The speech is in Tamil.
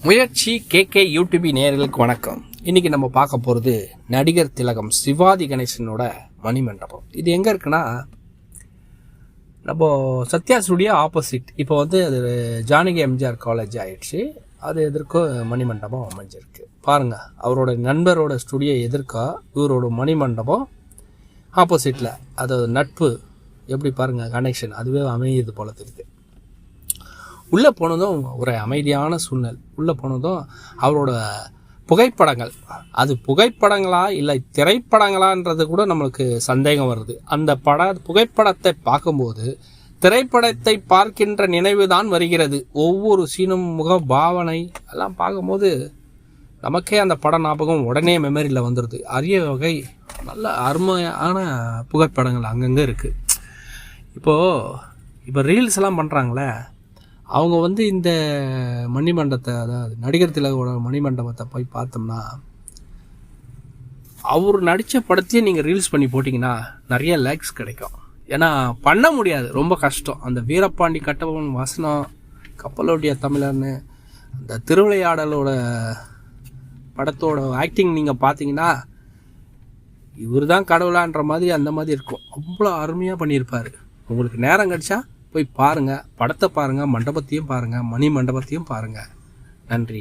முயற்சி கேகே யூடியூபி நேயர்களுக்கு வணக்கம். இன்னைக்கு நம்ம பார்க்க போகிறது நடிகர் திலகம் சிவாஜி கணேசனோட மணிமண்டபம். இது எங்கே இருக்குன்னா, நம்ம சத்யா ஸ்டுடியோ ஆப்போசிட். இப்போ வந்து அது ஜானகி எம்ஜிஆர் காலேஜ் ஆயிடுச்சு. அது எதிர்க்க மணிமண்டபம் அமைஞ்சிருக்கு பாருங்கள். அவரோட நண்பரோட ஸ்டுடியோ எதிர்க்கா இவரோட மணிமண்டபம் ஆப்போசிட்டில். அது நட்பு எப்படி பாருங்கள், கனெக்ஷன் அதுவே அமையுது போல தெரியுது. உள்ளே போனதும் ஒரு அமைதியான சூழ்நிலை. உள்ளே போனதும் அவரோட புகைப்படங்கள், அது புகைப்படங்களா இல்லை திரைப்படங்களான்றது கூட நம்மளுக்கு சந்தேகம் வருது. அந்த புகைப்படத்தை பார்க்கும்போது திரைப்படத்தை பார்க்கின்ற நினைவு தான் வருகிறது. ஒவ்வொரு சீனும் முக பாவனை எல்லாம் பார்க்கும்போது நமக்கே அந்த பட ஞாபகம் உடனே மெமரியில் வந்துடுது. அரிய வகை நல்ல அருமையான புகைப்படங்கள் அங்கங்கே இருக்குது. இப்போ ரீல்ஸ் எல்லாம் பண்ணுறாங்களே, அவங்க வந்து இந்த மணிமண்டபத்தை, அதாவது நடிகர் திலகோட மணிமண்டபத்தை போய் பார்த்தோம்னா, அவர் நடித்த படத்தையே நீங்கள் ரீல்ஸ் பண்ணி போட்டிங்கன்னா நிறைய லைக்ஸ் கிடைக்கும். ஏன்னா பண்ண முடியாது, ரொம்ப கஷ்டம். அந்த வீரபாண்டி கட்டபொம்மன் வசனம், கப்பலோட்டிய தமிழர்னு அந்த திருவிளையாடலோட படத்தோட ஆக்டிங் நீங்கள் பார்த்தீங்கன்னா இவர் தான் கடவுளான்ற மாதிரி அந்த மாதிரி இருக்கும். அவ்வளோ அருமையாக பண்ணியிருப்பார். உங்களுக்கு நேரம் கிடச்சா போய் பாருங்கள், படத்தை பாருங்கள், மண்டபத்தையும் பாருங்கள், மணி மண்டபத்தையும் பாருங்கள். நன்றி.